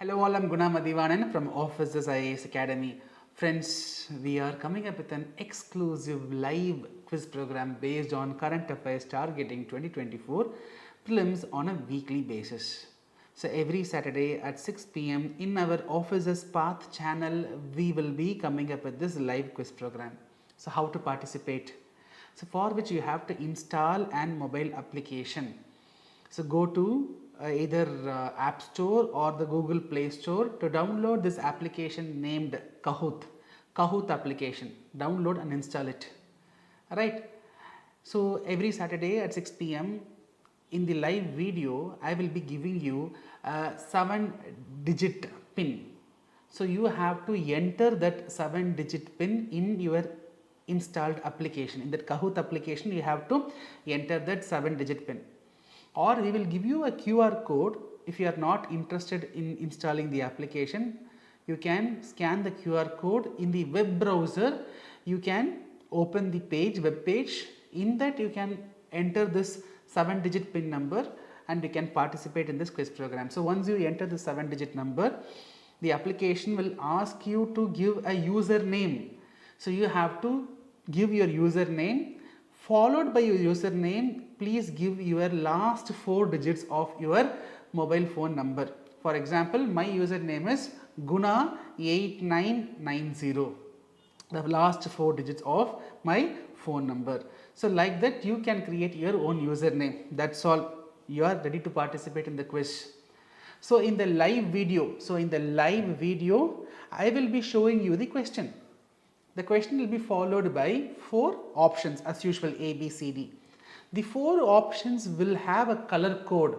Hello all, I'm Guna Madhivanan from Officers IAS Academy. Friends, we are coming up with an exclusive live quiz program based on current affairs targeting 2024 prelims on a weekly basis. So every Saturday at 6 p.m. in our Officers Path channel, we will be coming up with this live quiz program. So how to participate? So for which you have to install an mobile application. So go to either App Store or the Google Play Store to download this application named Kahoot application. Download and install it. Alright. So every Saturday at 6 p.m. in the live video, I will be giving you a 7-digit PIN. So you have to enter that 7-digit PIN in your installed application. In that Kahoot application, you have to enter that 7-digit PIN. Or we will give you a QR code. If you are not interested in installing the application, you can scan the QR code in the web browser. You can open the web page. In that you can enter this 7-digit PIN number and you can participate in this quiz program. So once you enter the 7-digit number, the application will ask you to give a username. So you have to give your username. Followed by your username, please give your last 4 digits of your mobile phone number. For example, my username is Guna8990, the last 4 digits of my phone number. So like that you can create your own username. That's all. You are ready to participate in the quiz. So in the live video, I will be showing you the question. The question will be followed by 4 options as usual, A, B, C, D. The 4 options will have a color code,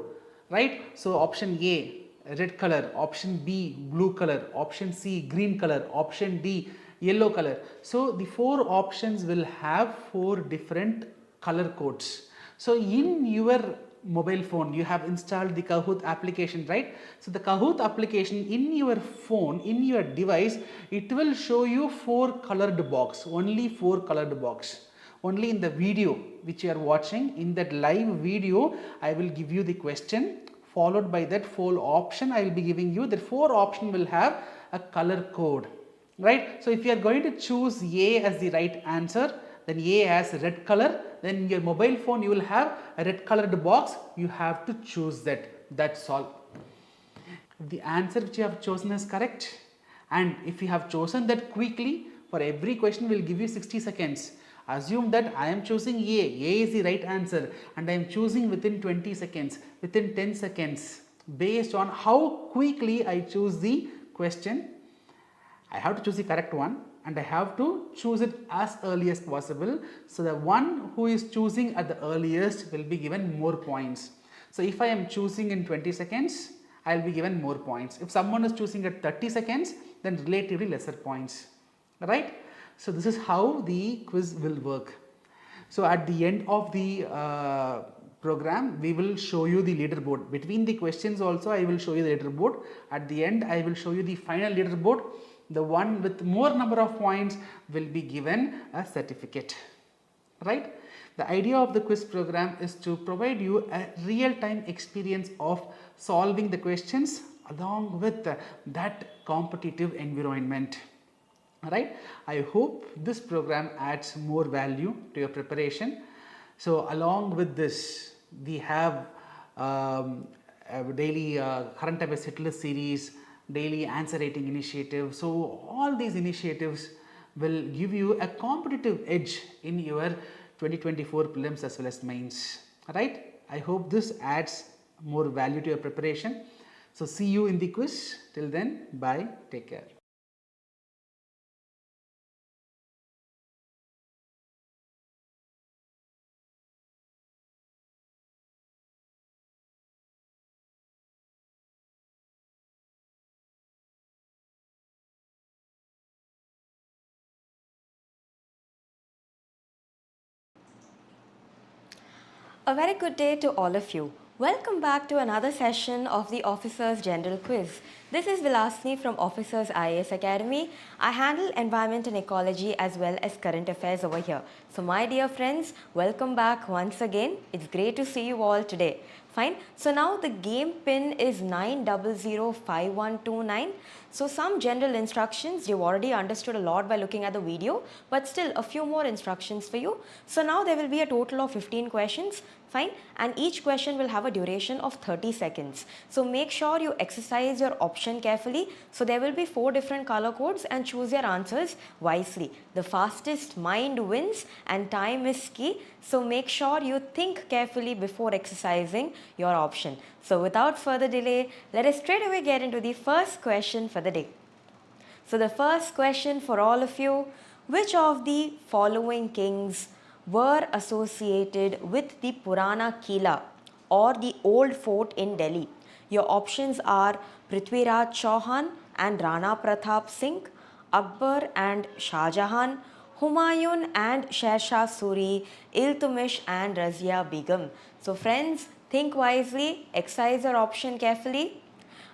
right? So option A, red color, option B, blue color, option C, green color, option D, yellow color. So the 4 options will have 4 different color codes. So in your mobile phone, you have installed the Kahoot application, right? So the Kahoot application in your phone, in your device, it will show you 4 colored box, only 4 colored box. Only in the video which you are watching, in that live video, I will give you the question, followed by that 4 option I will be giving you. The 4 option will have a color code, right? So if you are going to choose A as the right answer, then A has red color, then in your mobile phone you will have a red colored box. You have to choose that. That's all. If the answer which you have chosen is correct, and if you have chosen that quickly, for every question we will give you 60 seconds. Assume that I am choosing A is the right answer, and I am choosing within 20 seconds, within 10 seconds. Based on how quickly I choose the question, I have to choose the correct one and I have to choose it as early as possible. So the one who is choosing at the earliest will be given more points. So if I am choosing in 20 seconds, I will be given more points. If someone is choosing at 30 seconds, then relatively lesser points, right? So this is how the quiz will work. So at the end of the program, we will show you the leaderboard. Between the questions also, I will show you the leaderboard. At the end, I will show you the final leaderboard. The one with more number of points will be given a certificate, right? The idea of the quiz program is to provide you a real-time experience of solving the questions along with that competitive environment, right? I hope this program adds more value to your preparation. So along with this, we have a daily current affairs hit list series, daily answer rating initiative. So all these initiatives will give you a competitive edge in your 2024 prelims as well as mains, right? I hope this adds more value to your preparation. So see you in the quiz. Till then, bye, take care. A very good day to all of you. Welcome back to another session of the Officers General Quiz. This is Vilasini from Officers IAS Academy. I handle environment and ecology as well as current affairs over here. So my dear friends, welcome back once again. It's great to see you all today. Fine. So now the game pin is 9005129. So some general instructions you've already understood a lot by looking at the video, but still a few more instructions for you. So now there will be a total of 15 questions. Fine. And each question will have a duration of 30 seconds. So make sure you exercise your option carefully. So there will be 4 different color codes and choose your answers wisely. The fastest mind wins and time is key. So make sure you think carefully before exercising your option. So without further delay, let us straight away get into the first question for the day. So the first question for all of you, which of the following kings were associated with the Purana Kila or the old fort in Delhi? Your options are Prithviraj Chauhan and Rana Pratap Singh, Akbar and Shah Jahan, Humayun and Sher Shah Suri, Iltutmish and Razia Begum. So friends, think wisely, exercise your option carefully.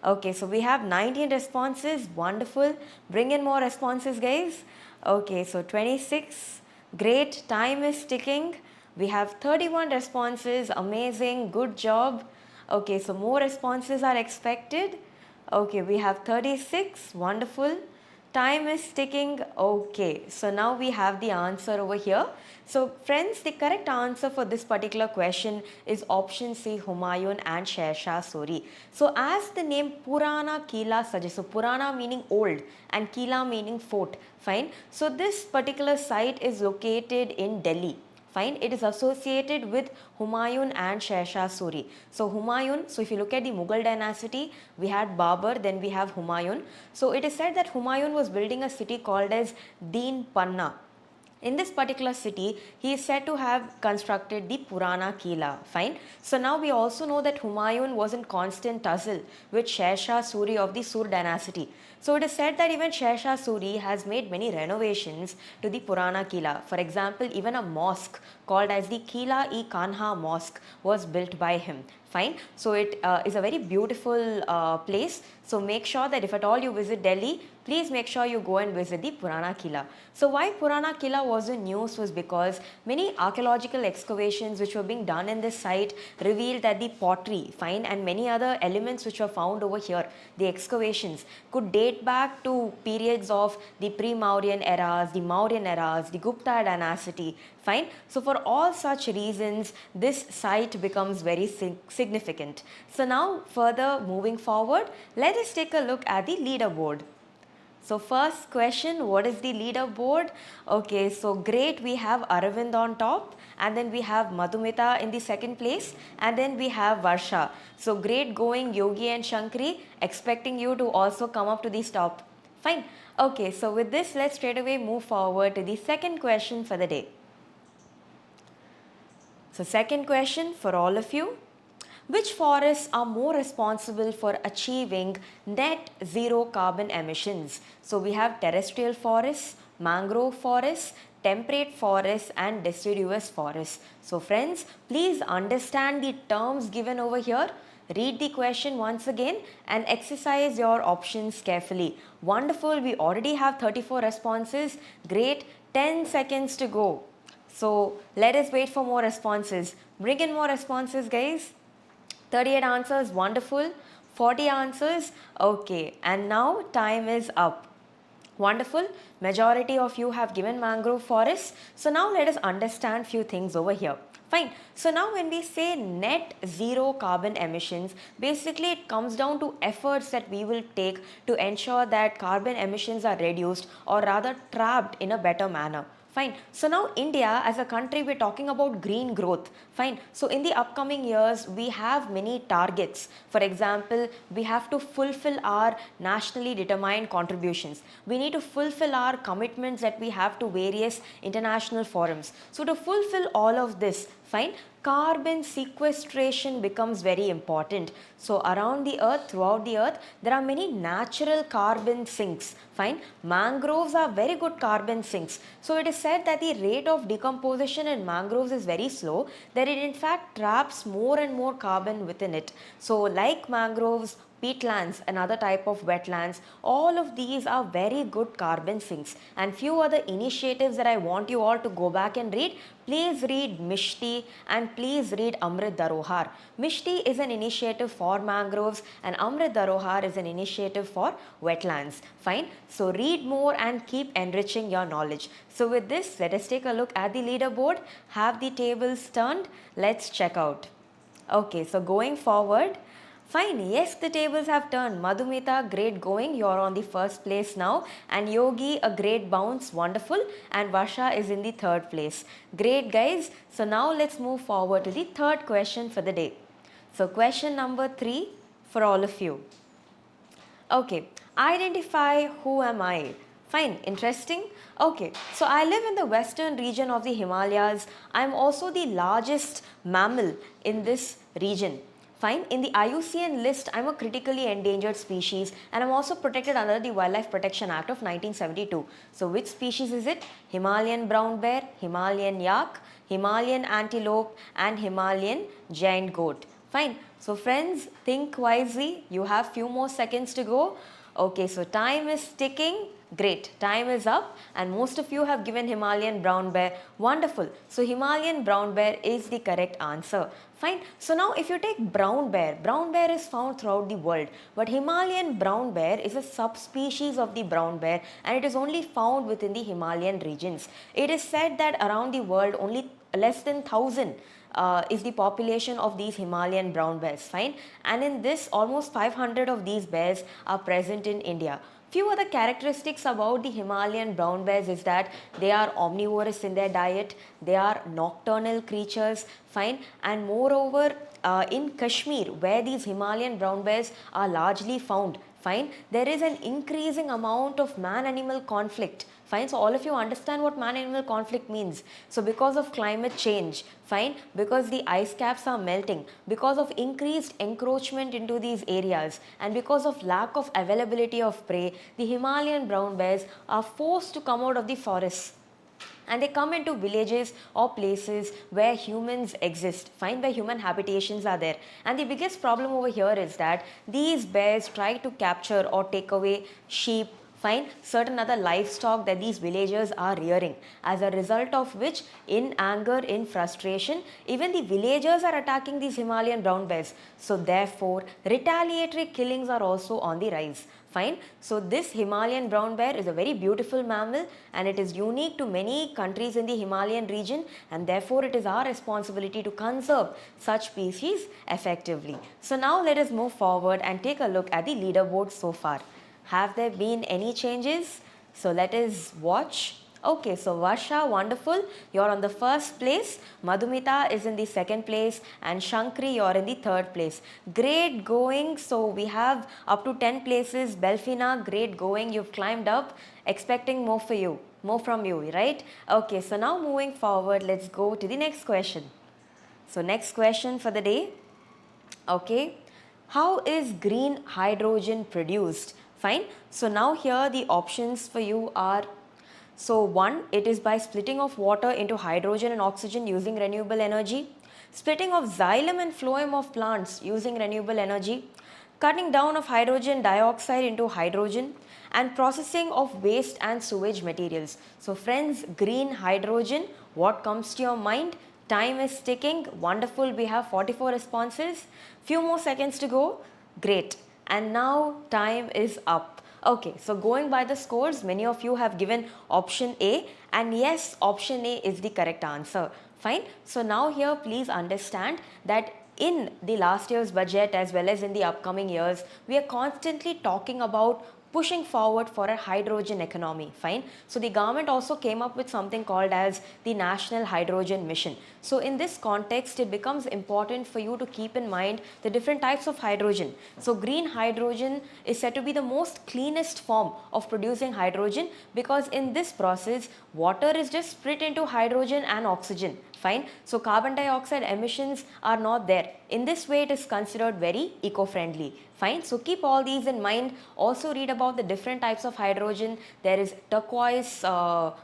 Okay, so we have 19 responses. Wonderful. Bring in more responses, guys. Okay, so 26. Great. Time is ticking. We have 31 responses. Amazing. Good job. Okay, so more responses are expected. Okay, we have 36. Wonderful. Time is ticking. Okay, so now we have the answer over here. So friends, the correct answer for this particular question is option C, Humayun and Sher Shah Suri. So as the name Purana Kila suggests, so Purana meaning old and Kila meaning fort, fine. So this particular site is located in Delhi. Fine, it is associated with Humayun and Sher Shah Suri. So Humayun, so if you look at the Mughal dynasty, we had Babur, then we have Humayun. So it is said that Humayun was building a city called as Deen Panna. In this particular city, he is said to have constructed the Purana Kila. Fine. So now we also know that Humayun was in constant tussle with Sher Shah Suri of the Sur dynasty. So it is said that even Sher Shah Suri has made many renovations to the Purana Kila. For example, even a mosque called as the Kila-e-Kanha Mosque was built by him. Fine. So it is a very beautiful place. So make sure that if at all you visit Delhi, please make sure you go and visit the Purana Kila. So why Purana Kila was in news was because many archaeological excavations which were being done in this site revealed that the pottery, fine, and many other elements which were found over here, the excavations, could date back to periods of the pre-Mauryan eras, the Mauryan eras, the Gupta dynasty, fine. So for all such reasons, this site becomes very significant. So now further moving forward, let us take a look at the leaderboard. So first question, what is the leaderboard? Okay, so great, we have Aravind on top and then we have Madhumita in the second place and then we have Varsha. So great going Yogi and Shankari, expecting you to also come up to the top. Fine. Okay, so with this, let's straight away move forward to the second question for the day. So second question for all of you. Which forests are more responsible for achieving net zero carbon emissions? So we have terrestrial forests, mangrove forests, temperate forests and deciduous forests. So friends, please understand the terms given over here. Read the question once again and exercise your options carefully. Wonderful, we already have 34 responses. Great, 10 seconds to go. So let us wait for more responses. Bring in more responses, guys. 38 answers, wonderful. 40 answers, okay. And now time is up. Wonderful. Majority of you have given mangrove forests. So now let us understand few things over here. Fine. So now when we say net zero carbon emissions, basically it comes down to efforts that we will take to ensure that carbon emissions are reduced or rather trapped in a better manner. Fine. So now India as a country, we're talking about green growth. Fine. So in the upcoming years, we have many targets. For example, we have to fulfill our nationally determined contributions. We need to fulfill our commitments that we have to various international forums. So to fulfill all of this, fine, carbon sequestration becomes very important. So around the earth, throughout the earth, there are many natural carbon sinks. Fine. Mangroves are very good carbon sinks. So it is said that the rate of decomposition in mangroves is very slow, that it in fact traps more and more carbon within it. So like mangroves, peatlands, another type of wetlands. All of these are very good carbon sinks. And few other initiatives that I want you all to go back and read. Please read Mishti and please read Amrit Dharohar. Mishti is an initiative for mangroves and Amrit Dharohar is an initiative for wetlands. Fine. So read more and keep enriching your knowledge. So with this, let us take a look at the leaderboard. Have the tables turned. Let's check out. Okay, so going forward, fine, yes, the tables have turned. Madhumita, great going, you're on the first place now. And Yogi, a great bounce, wonderful. And Varsha is in the third place. Great, guys. So now let's move forward to the third question for the day. So question number 3 for all of you. Okay, identify who am I. Fine, interesting. Okay, so I live in the western region of the Himalayas. I am also the largest mammal in this region. Fine, in the IUCN list, I am a critically endangered species and I am also protected under the Wildlife Protection Act of 1972. So which species is it? Himalayan brown bear, Himalayan yak, Himalayan antelope and Himalayan giant goat. Fine, so friends, think wisely. You have few more seconds to go. Okay, so time is ticking. Great, time is up and most of you have given Himalayan brown bear. Wonderful. So Himalayan brown bear is the correct answer. Fine. So now if you take brown bear is found throughout the world, but Himalayan brown bear is a subspecies of the brown bear and it is only found within the Himalayan regions. It is said that around the world only less than 1,000 is the population of these Himalayan brown bears. Fine. And in this, almost 500 of these bears are present in India. Few other characteristics about the Himalayan brown bears is that they are omnivorous in their diet, they are nocturnal creatures, fine, and moreover in Kashmir where these Himalayan brown bears are largely found, fine, there is an increasing amount of man-animal conflict. Fine, so all of you understand what man-animal conflict means. So because of climate change, fine, because the ice caps are melting, because of increased encroachment into these areas and because of lack of availability of prey, the Himalayan brown bears are forced to come out of the forests. And they come into villages or places where humans exist, fine, where human habitations are there. And the biggest problem over here is that these bears try to capture or take away sheep, fine, certain other livestock that these villagers are rearing, as a result of which, in anger, in frustration, even the villagers are attacking these Himalayan brown bears. So therefore, retaliatory killings are also on the rise. Fine. So this Himalayan brown bear is a very beautiful mammal and it is unique to many countries in the Himalayan region and therefore it is our responsibility to conserve such species effectively. So now let us move forward and take a look at the leaderboard so far. Have there been any changes? So let us watch. Okay, so Varsha, wonderful. You're on the first place. Madhumita is in the second place and Shankri, you're in the third place. Great going. So we have up to 10 places. Belfina, great going. You've climbed up. Expecting more for you, more from you, right? Okay, so now moving forward, let's go to the next question. So next question for the day. Okay, how is green hydrogen produced? Fine. So now here the options for you are, so 1, it is by splitting of water into hydrogen and oxygen using renewable energy, splitting of xylem and phloem of plants using renewable energy, cutting down of hydrogen dioxide into hydrogen, and processing of waste and sewage materials. So friends, green hydrogen, what comes to your mind? Time is ticking. Wonderful, we have 44 responses. Few more seconds to go. Great. And now time is up. Okay, so going by the scores, many of you have given option A and yes, option A is the correct answer. Fine. So now here please understand that in the last year's budget as well as in the upcoming years, we are constantly talking about pushing forward for a hydrogen economy, fine. So the government also came up with something called as the National Hydrogen Mission. So in this context, it becomes important for you to keep in mind the different types of hydrogen. So green hydrogen is said to be the most cleanest form of producing hydrogen because in this process, water is just split into hydrogen and oxygen. Fine. So carbon dioxide emissions are not there. In this way, it is considered very eco-friendly. Fine. So keep all these in mind. Also read about the different types of hydrogen. There is turquoise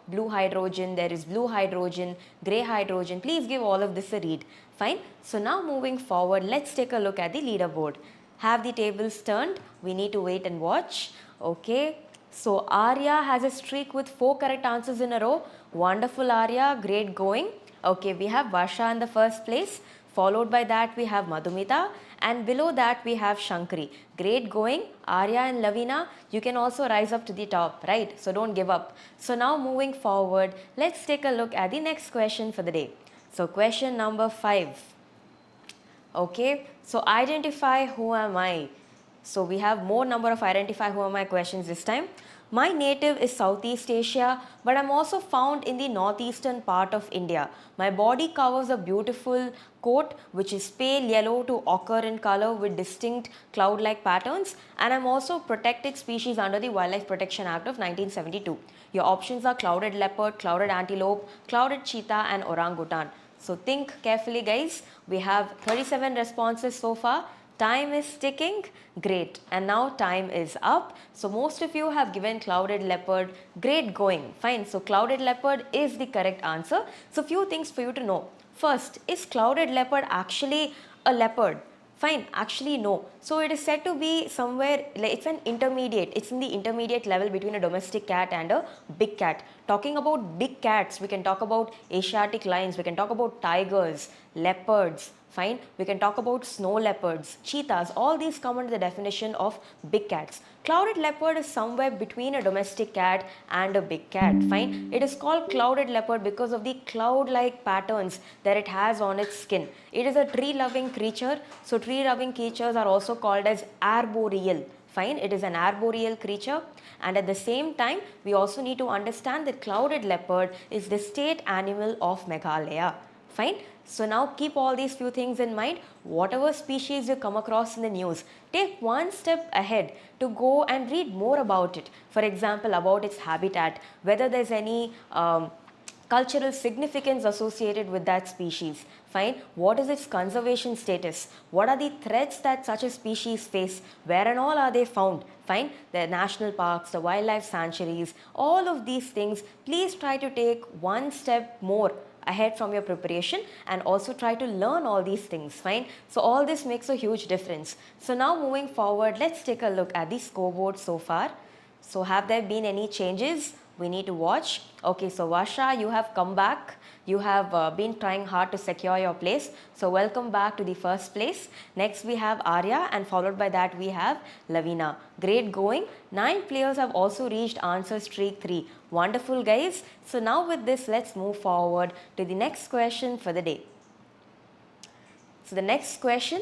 blue hydrogen, there is blue hydrogen, grey hydrogen. Please give all of this a read. Fine. So now moving forward, let's take a look at the leaderboard. Have the tables turned? We need to wait and watch. Okay. So Arya has a streak with 4 correct answers in a row. Wonderful, Arya. Great going. Okay, we have Varsha in the first place. Followed by that we have Madhumita, and below that we have Shankari. Great going. Arya and Lavina, you can also rise up to the top, right? So don't give up. So now moving forward, let's take a look at the next question for the day. So question number 5. Okay, so identify who am I. So we have more number of identify who am I questions this time. My native is Southeast Asia, but I'm also found in the northeastern part of India. My body covers a beautiful coat which is pale yellow to ochre in color with distinct cloud-like patterns, and I'm also protected species under the Wildlife Protection Act of 1972. Your options are clouded leopard, clouded antelope, clouded cheetah and orangutan. So think carefully, guys. We have 37 responses so far. Time is ticking. Great. And now time is up. So most of you have given clouded leopard. Great going. Fine. So clouded leopard is the correct answer. So few things for you to know. First, is clouded leopard actually a leopard? Fine, actually no. So it is said to be somewhere, it's an intermediate, it's in the intermediate level between a domestic cat and a big cat. Talking about big cats, we can talk about Asiatic lions, we can talk about tigers, leopards, fine. We can talk about snow leopards, cheetahs, all these come under the definition of big cats. Clouded leopard is somewhere between a domestic cat and a big cat, fine. It is called clouded leopard because of the cloud-like patterns that it has on its skin. It is a tree-loving creature, so tree-loving creatures are also called as arboreal. Fine, it is an arboreal creature, and at the same time we also need to understand that clouded leopard is the state animal of Meghalaya. Fine. So now keep all these few things in mind. Whatever species you come across in the news, take one step ahead to go and read more about it. For example, about its habitat, whether there's any cultural significance associated with that species. Fine. What is its conservation status? What are the threats that such a species face? Where and all are they found? Fine. The national parks, the wildlife sanctuaries, all of these things, please try to take one step more ahead from your preparation and also try to learn all these things, fine. So all this makes a huge difference. So now moving forward, let's take a look at the scoreboard so far. So have there been any changes? We need to watch. Okay, so Vasha, you have come back. You have been trying hard to secure your place. So welcome back to the first place. Next we have Arya, and followed by that we have Lavina. Great going. 9 players have also reached answer streak 3. Wonderful, guys. So now with this, let's move forward to the next question for the day. So the next question,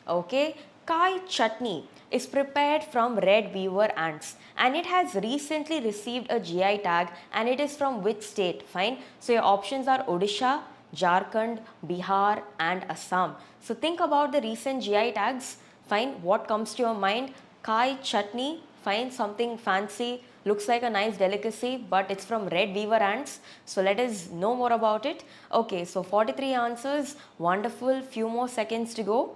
okay, Kai chutney is prepared from red beaver ants, and it has recently received a GI tag, and it is from which state? Fine. So your options are Odisha, Jharkhand, Bihar and Assam. So think about the recent GI tags. Fine. What comes to your mind? Kai chutney. Fine. Something fancy. Looks like a nice delicacy, but it's from red beaver ants. So let us know more about it. Okay. So 43 answers. Wonderful. Few more seconds to go.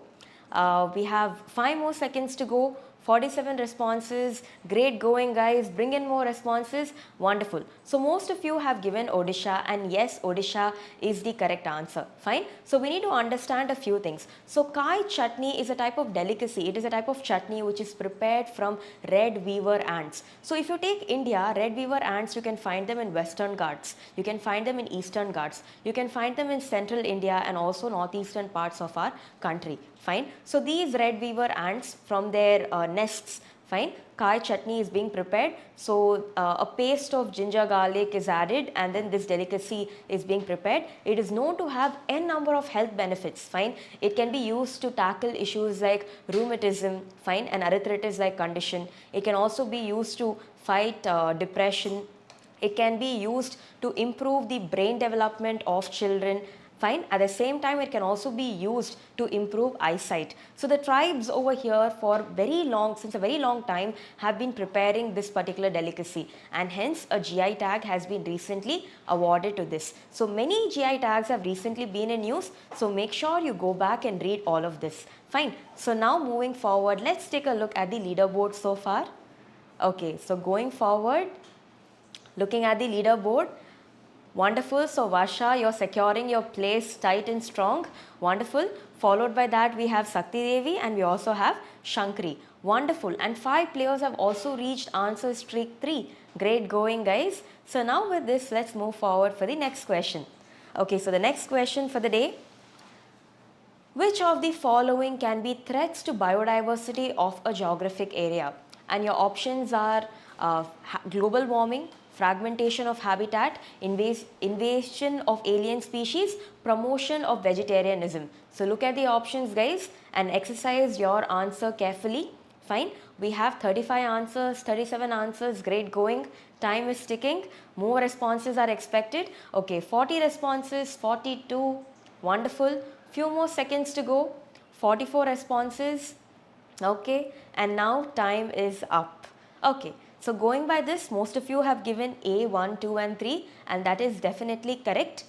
We have 5 more seconds to go. 47 responses. Great going, guys. Bring in more responses. Wonderful. So most of you have given Odisha, and yes, Odisha is the correct answer. Fine. So we need to understand a few things. So Kai chutney is a type of delicacy. It is a type of chutney which is prepared from red beaver ants. So if you take India, red beaver ants, you can find them in Western Ghats. You can find them in Eastern Ghats. You can find them in Central India and also northeastern parts of our country. Fine. So these red beaver ants, from their nests, fine, Kai chutney is being prepared. So a paste of ginger garlic is added, and then this delicacy is being prepared. It is known to have n number of health benefits. Fine. It can be used to tackle issues like rheumatism, fine, and arthritis like condition. It can also be used to fight depression. It can be used to improve the brain development of children. Fine. At the same time, it can also be used to improve eyesight. So the tribes over here for since a very long time have been preparing this particular delicacy, and hence a GI tag has been recently awarded to this. So many GI tags have recently been in use. So make sure you go back and read all of this. Fine. So now moving forward, let's take a look at the leaderboard so far. Okay. So going forward, looking at the leaderboard, Wonderful. So Varsha, you're securing your place tight and strong. Wonderful. Followed by that, we have Sakti Devi and we also have Shankari. Wonderful. And 5 players have also reached answer streak 3. Great going, guys. So now with this, let's move forward for the next question. Okay, so the next question for the day. Which of the following can be threats to biodiversity of a geographic area? And your options are global warming, fragmentation of habitat, invasion of alien species, promotion of vegetarianism. So look at the options, guys, and exercise your answer carefully. Fine. We have 35 answers, 37 answers. Great going. Time is ticking. More responses are expected. Okay, 40 responses, 42. Wonderful. Few more seconds to go. 44 responses. Okay, and now time is up. Okay, so going by this, most of you have given A, 1, 2 and 3, and that is definitely correct.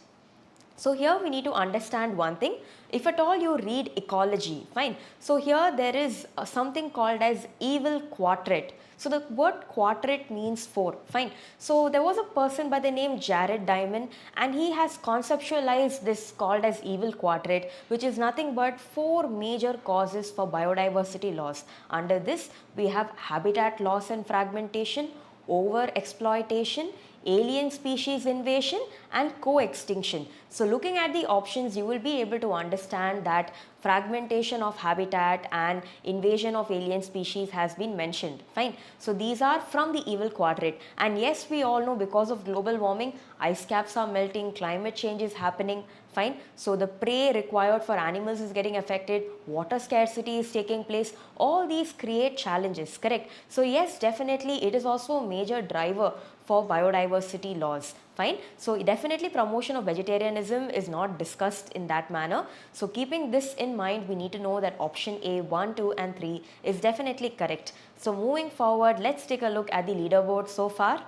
So here we need to understand one thing. If at all you read ecology, fine. So here there is something called as evil quadrate. So the word quadrate means 4, fine. So there was a person by the name Jared Diamond, and he has conceptualized this called as evil quadrate, which is nothing but 4 major causes for biodiversity loss. Under this, we have habitat loss and fragmentation, over exploitation, alien species invasion and co-extinction. So looking at the options, you will be able to understand that fragmentation of habitat and invasion of alien species has been mentioned. Fine. So these are from the evil quadrate. And yes, we all know because of global warming, ice caps are melting, climate change is happening. Fine. So the prey required for animals is getting affected, water scarcity is taking place. All these create challenges, correct? So yes, definitely it is also a major driver for biodiversity loss. Fine. So definitely promotion of vegetarianism is not discussed in that manner. So keeping this in mind, we need to know that option A, 1, 2 and 3 is definitely correct. So moving forward, let's take a look at the leaderboard so far.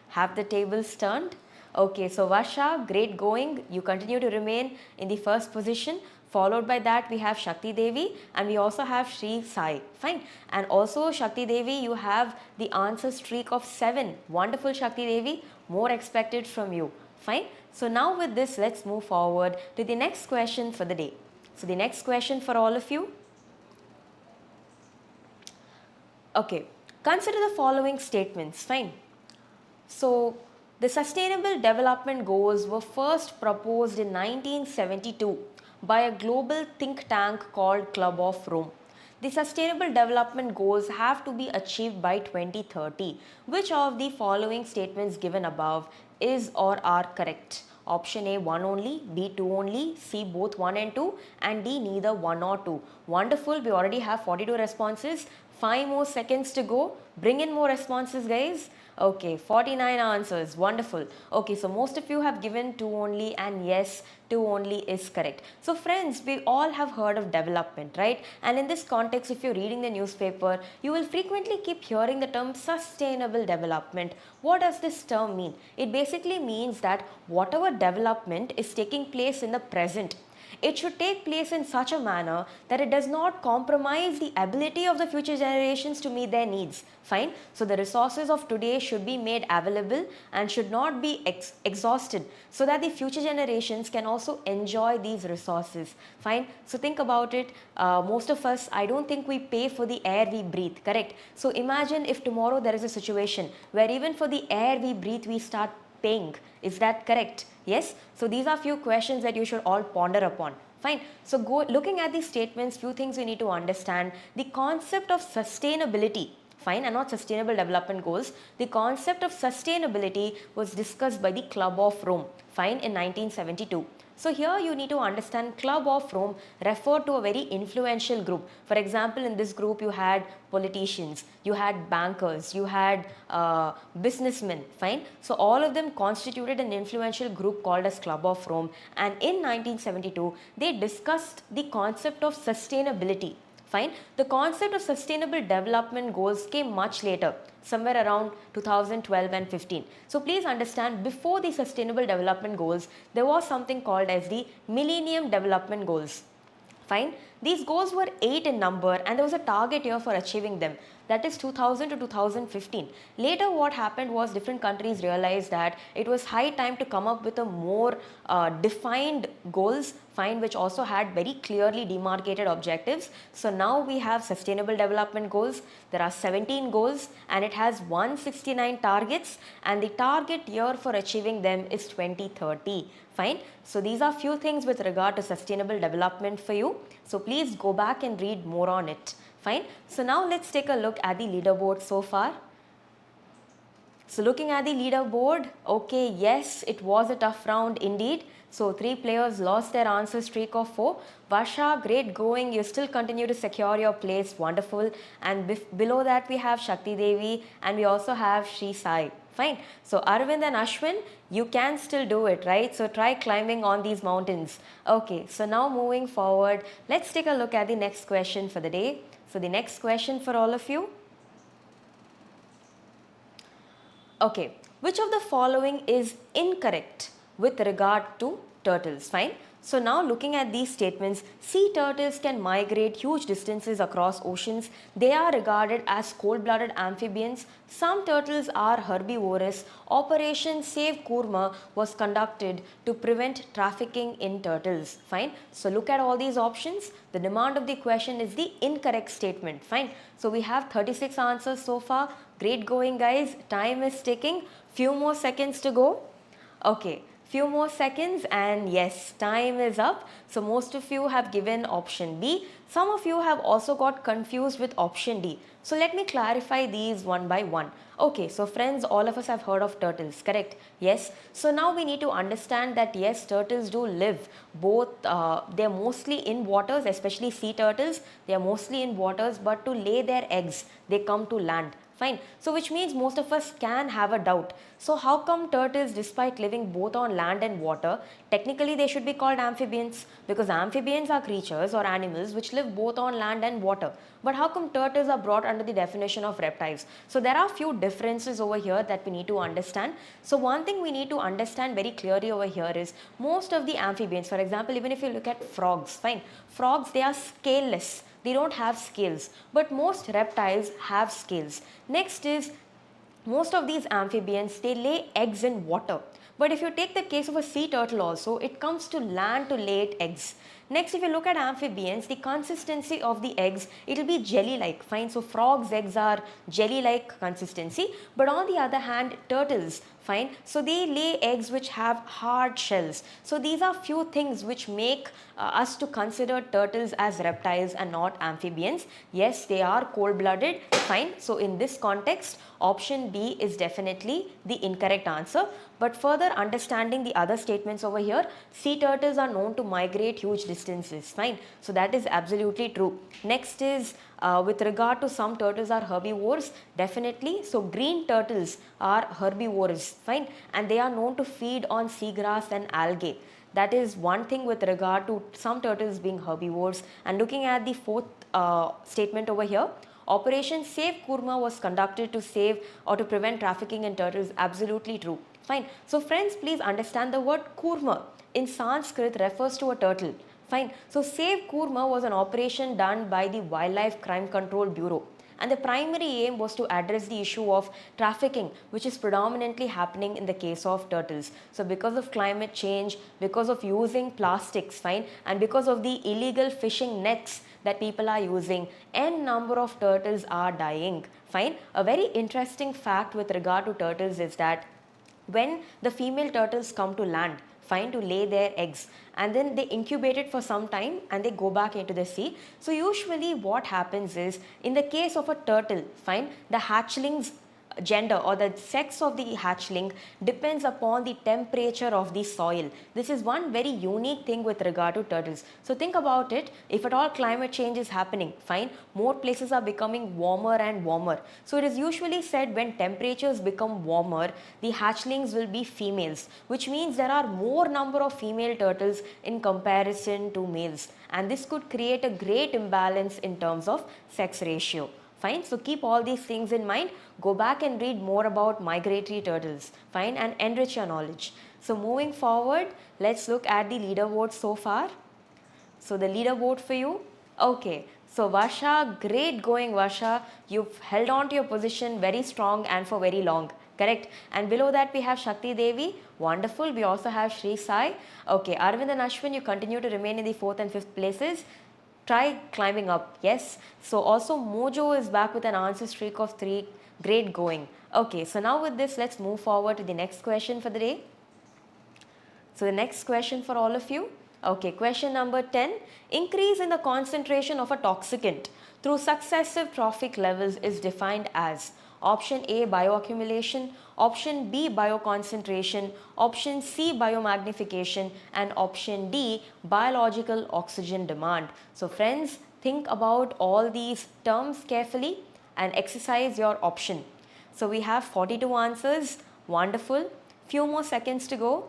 Have the tables turned. Okay, so Varsha, great going. You continue to remain in the first position. Followed by that, we have Shakti Devi and we also have Sri Sai. Fine. And also Shakti Devi, you have the answer streak of 7. Wonderful, Shakti Devi. More expected from you. Fine. So now with this, let's move forward to the next question for the day. So the next question for all of you. Okay. Consider the following statements. Fine. So the Sustainable Development Goals were first proposed in 1972 by a global think tank called Club of Rome. The Sustainable Development Goals have to be achieved by 2030. Which of the following statements given above is or are correct? Option A, 1 only, B, 2 only, C, both 1 and 2, and D, neither 1 or 2. Wonderful, we already have 42 responses. 5 more seconds to go. Bring in more responses, guys. Okay, 49 answers. Wonderful. Okay, so most of you have given 2 only, and yes, 2 only is correct. So friends, we all have heard of development, right? And in this context, if you're reading the newspaper, you will frequently keep hearing the term sustainable development. What does this term mean? It basically means that whatever development is taking place in the present, it should take place in such a manner that it does not compromise the ability of the future generations to meet their needs. Fine. So the resources of today should be made available and should not be exhausted so that the future generations can also enjoy these resources. Fine. So think about it. Most of us, I don't think we pay for the air we breathe, correct? So imagine if tomorrow there is a situation where even for the air we breathe, we start paying. Is that correct? Yes. So these are few questions that you should all ponder upon. Fine. So looking at these statements, few things we need to understand. The concept of sustainability, fine, and not sustainable development goals. The concept of sustainability was discussed by the Club of Rome, fine, in 1972. So here you need to understand Club of Rome referred to a very influential group. For example, in this group you had politicians, you had bankers, you had businessmen, fine. So all of them constituted an influential group called as Club of Rome, and in 1972 they discussed the concept of sustainability. Fine. The concept of sustainable development goals came much later, somewhere around 2012 and 15. So please understand, before the sustainable development goals, there was something called as the Millennium Development Goals. Fine. These goals were 8 in number and there was a target year for achieving them. that is 2000 to 2015. Later what happened was different countries realized that it was high time to come up with a more defined goals, fine, which also had very clearly demarcated objectives. So now we have sustainable development goals. There are 17 goals and it has 169 targets, and the target year for achieving them is 2030. Fine. So these are few things with regard to sustainable development for you. So please go back and read more on it. Fine. So now let's take a look at the leaderboard so far. So looking at the leaderboard, okay, yes, it was a tough round indeed. So 3 players lost their answer streak of 4. Varsha, great going. You still continue to secure your place. Wonderful. And below that we have Shakti Devi and we also have Shri Sai. Fine. So Arvind and Ashwin, you can still do it, right? So try climbing on these mountains. Okay. So now moving forward, let's take a look at the next question for the day. So the next question for all of you. Okay. Which of the following is incorrect with regard to turtles? Fine. So now looking at these statements, sea turtles can migrate huge distances across oceans. They are regarded as cold-blooded amphibians. Some turtles are herbivorous. Operation Save Kurma was conducted to prevent trafficking in turtles. Fine. So look at all these options. The demand of the question is the incorrect statement. Fine. So we have 36 answers so far. Great going, guys. Time is ticking. Few more seconds to go. Okay. Few more seconds and yes, time is up. So most of you have given option B. Some of you have also got confused with option D. So let me clarify these one by one. Okay, so friends, all of us have heard of turtles, correct? Yes. So now we need to understand that yes, turtles do live both, they're mostly in waters, especially sea turtles. They are mostly in waters, but to lay their eggs, they come to land. Fine. So which means most of us can have a doubt. So how come turtles, despite living both on land and water, technically they should be called amphibians, because amphibians are creatures or animals which live both on land and water. But how come turtles are brought under the definition of reptiles? So there are few differences over here that we need to understand. So one thing we need to understand very clearly over here is most of the amphibians, for example, even if you look at frogs, fine, frogs, they are scaleless. They don't have scales, but most reptiles have scales. Next is most of these amphibians, they lay eggs in water. But if you take the case of a sea turtle also, it comes to land to lay eggs. Next, if you look at amphibians, the consistency of the eggs, it will be jelly-like. Fine. So frogs' eggs are jelly-like consistency. But on the other hand, turtles, fine. So they lay eggs which have hard shells. So these are few things which make us to consider turtles as reptiles and not amphibians. Yes, they are cold-blooded. Fine. So in this context, option B is definitely the incorrect answer. But further understanding the other statements over here, sea turtles are known to migrate huge distances. Fine. So that is absolutely true. Next is with regard to some turtles are herbivores, definitely. So green turtles are herbivores. Fine. And they are known to feed on seagrass and algae. That is one thing with regard to some turtles being herbivores. And looking at the fourth statement over here, Operation Save Kurma was conducted to save or to prevent trafficking in turtles. Absolutely true. Fine. So friends, please understand the word Kurma in Sanskrit refers to a turtle. Fine. So Save Kurma was an operation done by the Wildlife Crime Control Bureau. And the primary aim was to address the issue of trafficking, which is predominantly happening in the case of turtles. So because of climate change, because of using plastics, fine, and because of the illegal fishing nets that people are using, n number of turtles are dying. Fine. A very interesting fact with regard to turtles is that when the female turtles come to land, fine, to lay their eggs, and then they incubate it for some time and they go back into the sea. So usually what happens is, in the case of a turtle, fine, the hatchling's gender or the sex of the hatchling depends upon the temperature of the soil. This is one very unique thing with regard to turtles. So think about it, if at all climate change is happening, fine, more places are becoming warmer and warmer. So it is usually said when temperatures become warmer, the hatchlings will be females, which means there are more number of female turtles in comparison to males. And this could create a great imbalance in terms of sex ratio. Fine. So keep all these things in mind. Go back and read more about migratory turtles. Fine. And enrich your knowledge. So moving forward, let's look at the leaderboard so far. So the leaderboard for you. Okay. So Varsha, great going Varsha. You've held on to your position very strong and for very long. Correct. And below that we have Shakti Devi. Wonderful. We also have Shri Sai. Okay. Arvind and Ashwin, you continue to remain in the 4th and 5th places. Try climbing up. Yes. So also Mojo is back with an answer streak of 3. Great going. Okay. So now with this, let's move forward to the next question for the day. So the next question for all of you. Okay, question number 10. Increase in the concentration of a toxicant through successive trophic levels is defined as option A, bioaccumulation, option B, bioconcentration, option C, biomagnification, and option D, biological oxygen demand. So friends, think about all these terms carefully and exercise your option. So we have 42 answers. Wonderful. Few more seconds to go.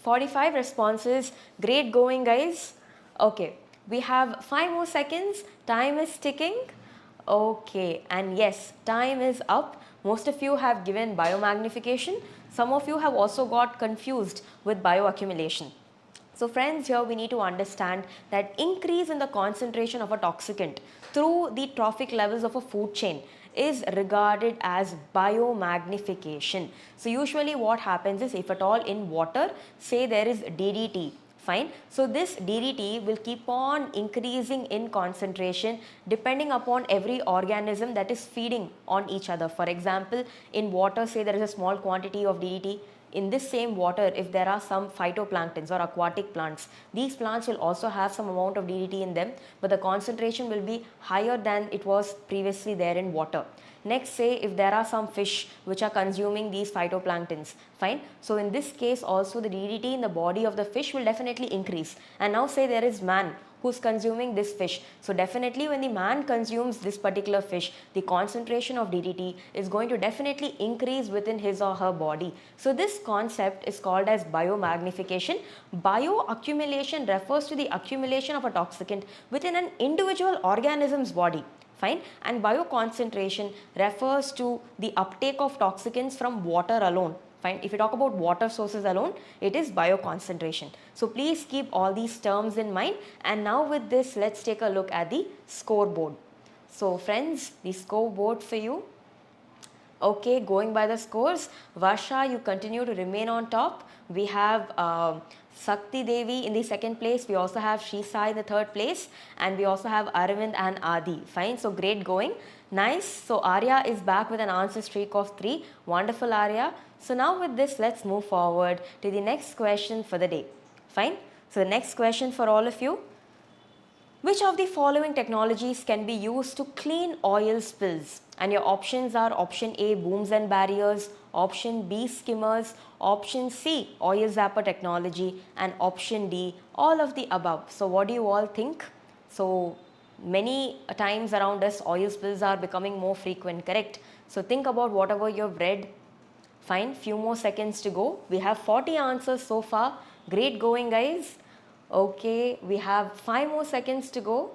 45 responses. Great going guys. Okay, we have 5 more seconds. Time is ticking. Okay, and yes, time is up. Most of you have given biomagnification. Some of you have also got confused with bioaccumulation. So friends, here we need to understand that increase in the concentration of a toxicant through the trophic levels of a food chain is regarded as biomagnification. So usually what happens is, if at all in water, say there is DDT, fine. So this DDT will keep on increasing in concentration depending upon every organism that is feeding on each other. For example, in water, say there is a small quantity of DDT. In this same water, if there are some phytoplanktons or aquatic plants, these plants will also have some amount of DDT in them, but the concentration will be higher than it was previously there in water. Next, say if there are some fish which are consuming these phytoplanktons, fine. So in this case also the DDT in the body of the fish will definitely increase. And now say there is man who's consuming this fish. So definitely when the man consumes this particular fish, the concentration of DDT is going to definitely increase within his or her body. So this concept is called as biomagnification. Bioaccumulation refers to the accumulation of a toxicant within an individual organism's body. Fine. And bioconcentration refers to the uptake of toxicants from water alone. Fine. If you talk about water sources alone, it is bioconcentration. So please keep all these terms in mind. And now with this, let's take a look at the scoreboard. So friends, the scoreboard for you. Okay, going by the scores, Varsha, you continue to remain on top. We have Shakti Devi in the 2nd place. We also have Shri Sai in the 3rd place. And we also have Arvind and Adi. Fine, so great going. Nice. So Arya is back with an answer streak of 3. Wonderful, Arya. So now with this, let's move forward to the next question for the day. Fine. So the next question for all of you. Which of the following technologies can be used to clean oil spills? And your options are option A, booms and barriers, option B, skimmers, option C, oil zapper technology, and option D, all of the above. So what do you all think? So many times around us, oil spills are becoming more frequent, correct? So think about whatever you've read. Fine, few more seconds to go. We have 40 answers so far. Great going, guys. Okay, we have 5 more seconds to go.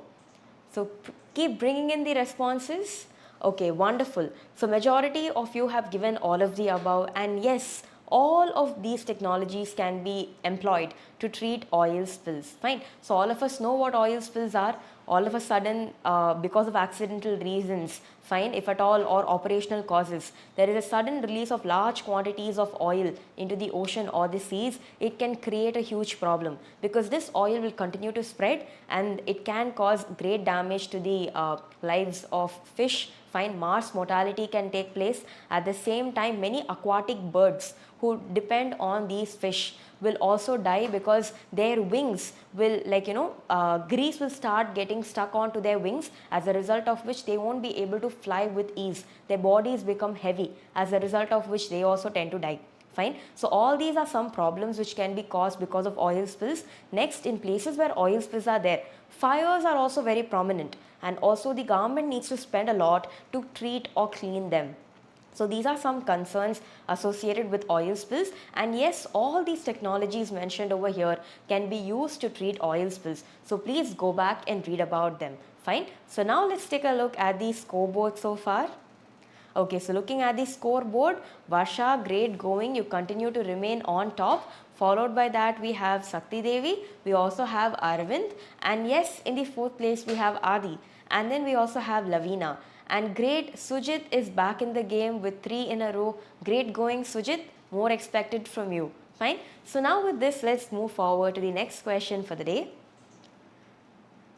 So keep bringing in the responses. Okay, wonderful. So majority of you have given all of the above, and yes, all of these technologies can be employed to treat oil spills. Fine. So all of us know what oil spills are. All of a sudden, because of accidental reasons, fine, if at all, or operational causes, there is a sudden release of large quantities of oil into the ocean or the seas. It can create a huge problem because this oil will continue to spread and it can cause great damage to the lives of fish. Fine, mass mortality can take place. At the same time, many aquatic birds who depend on these fish will also die because their wings will, grease will start getting stuck onto their wings, as a result of which they won't be able to fly with ease. Their bodies become heavy, as a result of which they also tend to die. Fine. So all these are some problems which can be caused because of oil spills. Next, in places where oil spills are there, fires are also very prominent, and also the government needs to spend a lot to treat or clean them. So these are some concerns associated with oil spills, and yes, all these technologies mentioned over here can be used to treat oil spills. So please go back and read about them. Fine. So now let's take a look at the scoreboard so far. Okay, so looking at the scoreboard, Varsha, great going, you continue to remain on top. Followed by that we have Sakti Devi, we also have Arvind, and yes, in the 4th place we have Adi, and then we also have Lavina. And great, Sujit is back in the game with 3 in a row. Great going, Sujit, more expected from you. Fine. So now with this, let's move forward to the next question for the day.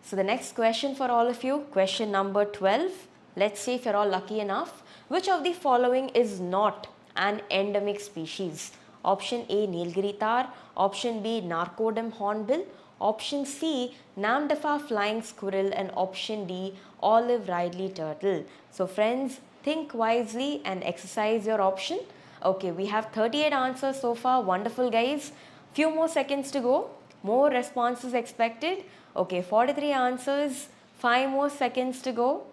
So the next question for all of you, question number 12. Let's see if you're all lucky enough. Which of the following is not an endemic species? Option A, Nilgiri tar. Option B, Narcodem hornbill. Option C, Namdapha flying squirrel. And option D, olive ridley turtle. So friends, think wisely and exercise your option. Okay, we have 38 answers so far. Wonderful, guys. Few more seconds to go. More responses expected. Okay, 43 answers. 5 more seconds to go.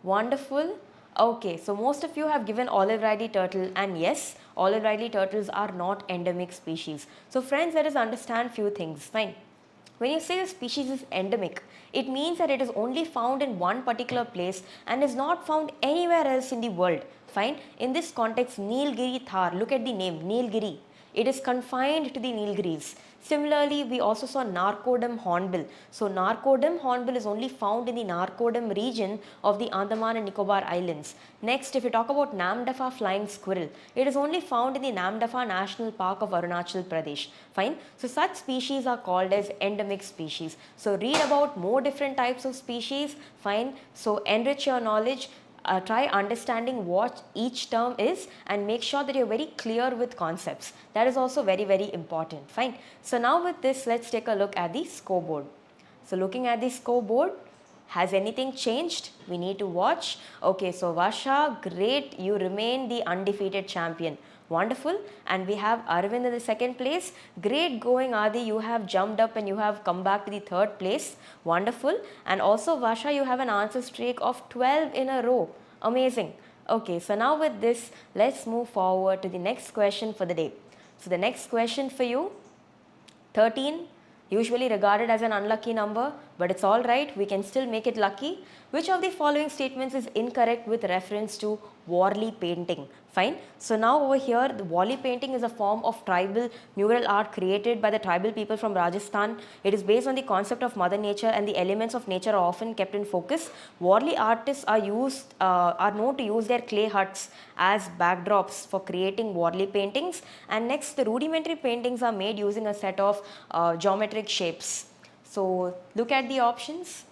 Wonderful. Okay, so most of you have given olive ridley turtle, and yes, olive ridley turtles are not endemic species. So friends, let us understand few things. Fine. When you say a species is endemic, it means that it is only found in one particular place and is not found anywhere else in the world. Fine. In this context, Nilgiri thar, look at the name, Nilgiri. It is confined to the Nilgiris. Similarly, we also saw Narcodem hornbill. So Narcodem hornbill is only found in the Narcodem region of the Andaman and Nicobar Islands. Next, if you talk about Namdapha flying squirrel, it is only found in the Namdapha National Park of Arunachal Pradesh. Fine. So such species are called as endemic species. So read about more different types of species. Fine. So enrich your knowledge. Try understanding what each term is and make sure that you're very clear with concepts. That is also very, very important. Fine. So now with this, let's take a look at the scoreboard. So looking at the scoreboard, has anything changed? We need to watch. Okay, so Varsha, great, you remain the undefeated champion. Wonderful. And we have Arvind in the 2nd place. Great going, Adi. You have jumped up and you have come back to the 3rd place. Wonderful. And also, Vasha, you have an answer streak of 12 in a row. Amazing. Okay, so now with this, let's move forward to the next question for the day. So the next question for you, 13, usually regarded as an unlucky number, but it's all right. We can still make it lucky. Which of the following statements is incorrect with reference to Warli painting? Fine. So now over here, the Warli painting is a form of tribal mural art created by the tribal people from Rajasthan. It is based on the concept of Mother Nature, and the elements of nature are often kept in focus. Warli artists are known to use their clay huts as backdrops for creating Warli paintings. And next, the rudimentary paintings are made using a set of geometric shapes. So look at the options.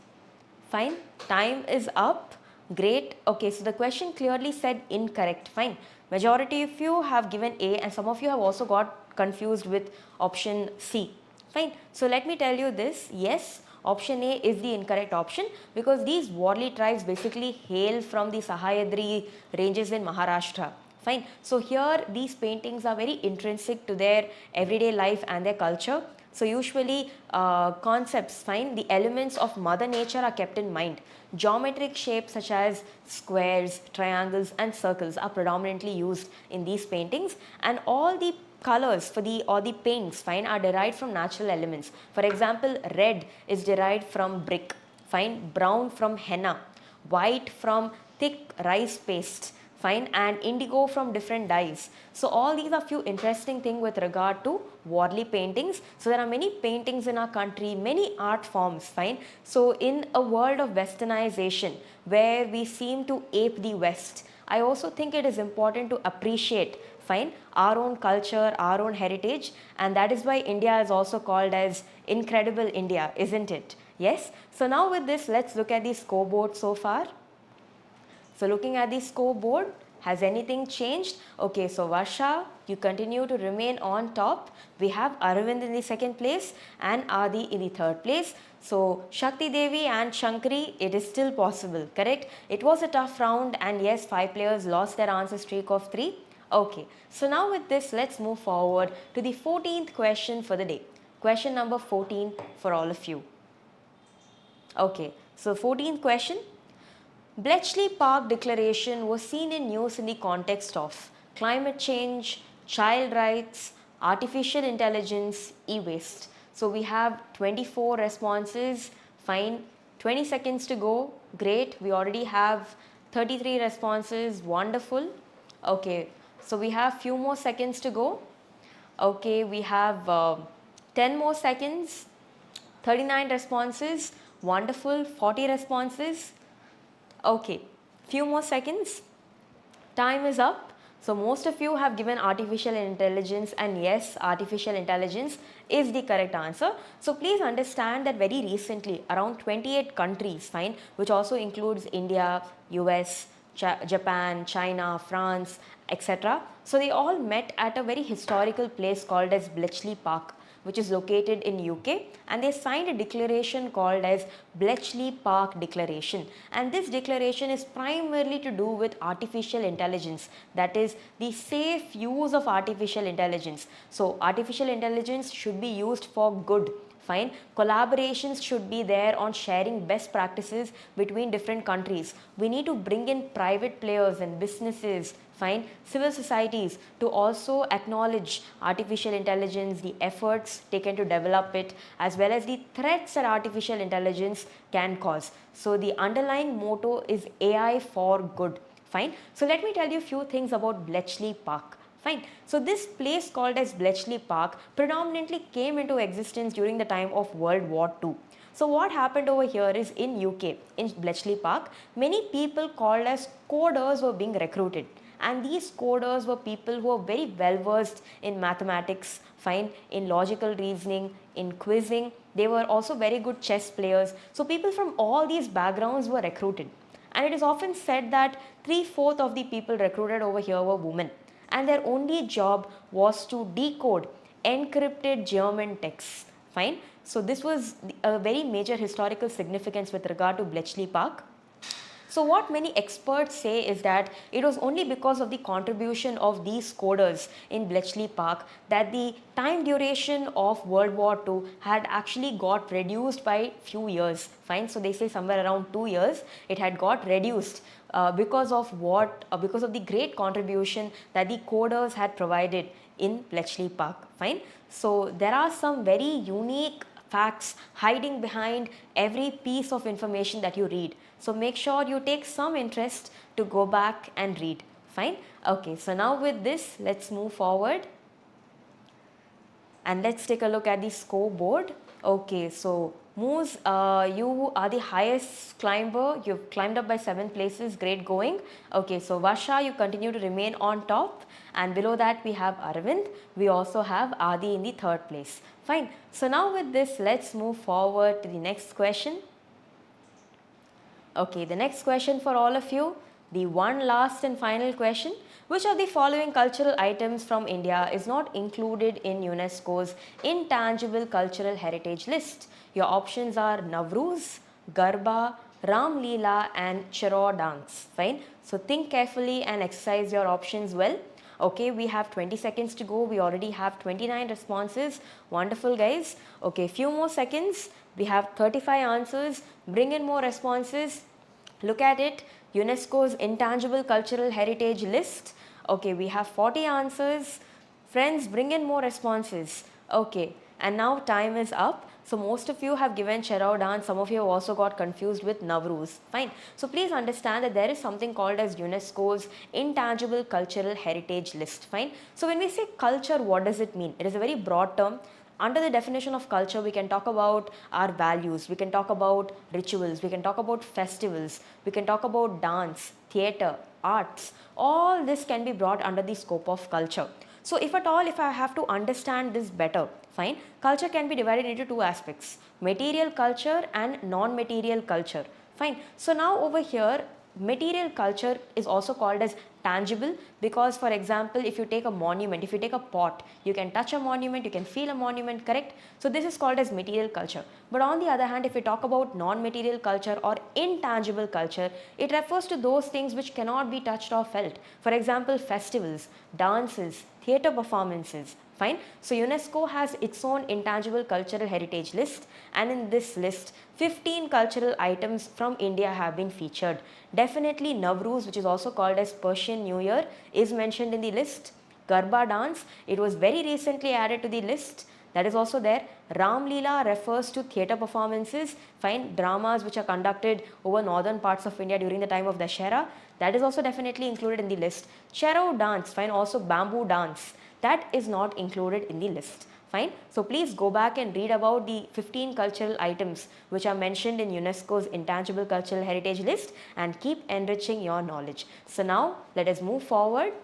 Fine. Time is up. Great. Okay, so the question clearly said incorrect. Fine. Majority of you have given A, and some of you have also got confused with option C. Fine. So let me tell you this. Yes, option A is the incorrect option, because these Warli tribes basically hail from the Sahyadri ranges in Maharashtra. Fine. So here these paintings are very intrinsic to their everyday life and their culture. So usually concepts, fine, the elements of Mother Nature are kept in mind. Geometric shapes such as squares, triangles and circles are predominantly used in these paintings, and all the colors for the paints, fine, are derived from natural elements. For example, red is derived from brick, fine, brown from henna, white from thick rice paste, fine, and indigo from different dyes. So all these are few interesting things with regard to Warli paintings. So there are many paintings in our country, many art forms, fine. So in a world of westernization where we seem to ape the West, I also think it is important to appreciate, fine, our own culture, our own heritage, and that is why India is also called as Incredible India, isn't it? Yes. So now with this, let's look at the scoreboard so far. So looking at the scoreboard, has anything changed? Okay, so Varsha, you continue to remain on top. We have Arvind in the 2nd place and Adi in the 3rd place. So Shakti Devi and Shankari, it is still possible, correct? It was a tough round, and yes, 5 players lost their answer streak of 3. Okay, so now with this, let's move forward to the 14th question for the day. Question number 14 for all of you. Okay, so 14th question. Bletchley Park Declaration was seen in news in the context of climate change, child rights, artificial intelligence, e-waste. So we have 24 responses. Fine. 20 seconds to go. Great. We already have 33 responses, wonderful. Okay, so we have few more seconds to go. Okay, we have 10 more seconds, 39 responses, wonderful, 40 responses. Okay, few more seconds. Time is up. So most of you have given artificial intelligence, and yes, artificial intelligence is the correct answer. So please understand that very recently around 28 countries, fine, which also includes India, US, Japan, China, France, etc. So they all met at a very historical place called as Bletchley Park, which is located in UK, and they signed a declaration called as Bletchley Park Declaration, and this declaration is primarily to do with artificial intelligence, that is the safe use of artificial intelligence. So artificial intelligence should be used for good, fine. Collaborations should be there on sharing best practices between different countries. We need to bring in private players and businesses, fine, civil societies to also acknowledge artificial intelligence, the efforts taken to develop it, as well as the threats that artificial intelligence can cause. So the underlying motto is AI for good, fine. So let me tell you a few things about Bletchley Park. Fine. So this place called as Bletchley Park predominantly came into existence during the time of World War II. So what happened over here is in UK, in Bletchley Park, many people called as coders were being recruited. And these coders were people who were very well versed in mathematics, fine, in logical reasoning, in quizzing. They were also very good chess players. So people from all these backgrounds were recruited. And it is often said that 3/4 of the people recruited over here were women, and their only job was to decode encrypted German texts, fine. So this was a very major historical significance with regard to Bletchley Park. So what many experts say is that it was only because of the contribution of these coders in Bletchley Park that the time duration of World War II had actually got reduced by few years, fine. So they say somewhere around 2 years it had got reduced because of the great contribution that the coders had provided in Bletchley Park, fine. So there are some very unique facts hiding behind every piece of information that you read. So make sure you take some interest to go back and read, fine. Okay, so now with this, let's move forward and let's take a look at the scoreboard. Okay, so Moose, you are the highest climber. You've climbed up by 7 places. Great going. Okay, so Vasha, you continue to remain on top. And below that, we have Arvind. We also have Adi in the 3rd place. Fine. So now with this, let's move forward to the next question. Okay, the next question for all of you, the one last and final question. Which of the following cultural items from India is not included in UNESCO's Intangible Cultural Heritage List? Your options are Navruz, Garba, Ram Leela and Chero dance, fine. So think carefully and exercise your options well. Okay, we have 20 seconds to go. We already have 29 responses. Wonderful, guys. Okay, few more seconds. We have 35 answers. Bring in more responses. Look at it. UNESCO's Intangible Cultural Heritage List. Okay, we have 40 answers. Friends, bring in more responses. Okay, and now time is up. So most of you have given Cherao dance. Some of you have also got confused with Navruz. Fine. So please understand that there is something called as UNESCO's Intangible Cultural Heritage List. Fine. So when we say culture, what does it mean? It is a very broad term. Under the definition of culture, we can talk about our values, we can talk about rituals, we can talk about festivals, we can talk about dance, theatre, arts. All this can be brought under the scope of culture. So if at all, if I have to understand this better, fine, culture can be divided into 2 aspects, material culture and non-material culture. Fine. So now over here, material culture is also called as tangible because, for example, if you take a monument, if you take a pot, you can touch a monument, you can feel a monument, correct? So this is called as material culture. But on the other hand, if we talk about non-material culture or intangible culture, it refers to those things which cannot be touched or felt. For example, festivals, dances, theatre performances. Fine. So UNESCO has its own intangible cultural heritage list, and in this list 15 cultural items from India have been featured. Definitely Navruz, which is also called as Persian New Year, is mentioned in the list. Garba dance, it was very recently added to the list. that is also there. Ram Leela refers to theatre performances, fine, dramas which are conducted over northern parts of India during the time of Dashera, that is also definitely included in the list. Chero dance, fine, also bamboo dance, that is not included in the list. Fine. So please go back and read about the 15 cultural items which are mentioned in UNESCO's Intangible Cultural Heritage list and keep enriching your knowledge. So now let us move forward.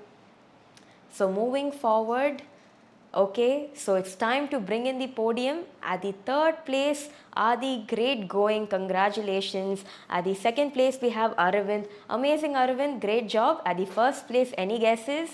So moving forward, okay, so it's time to bring in the podium. At the third place are the great going, congratulations. At the second place we have Aravind. Amazing Aravind, great job. At the first place, any guesses?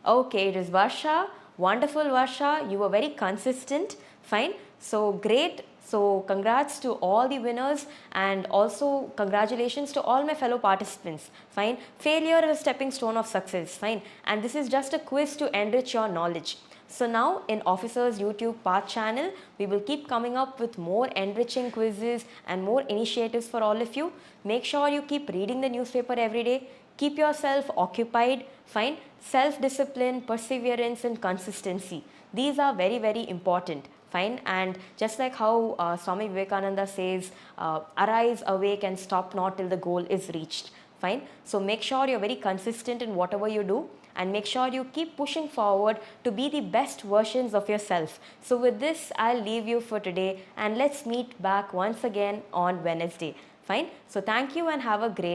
Okay, it is Varsha. Wonderful Varsha, you were very consistent. Fine. So great. So congrats to all the winners and also congratulations to all my fellow participants. Fine. Failure is a stepping stone of success. Fine. And this is just a quiz to enrich your knowledge. So now in Officers YouTube Path channel, we will keep coming up with more enriching quizzes and more initiatives for all of you. Make sure you keep reading the newspaper every day. Keep yourself occupied, fine. Self-discipline, perseverance and consistency. These are very, very important, fine. And just like how Swami Vivekananda says, arise, awake and stop not till the goal is reached, fine. So make sure you're very consistent in whatever you do and make sure you keep pushing forward to be the best versions of yourself. So with this, I'll leave you for today and let's meet back once again on Wednesday, fine. So thank you and have a great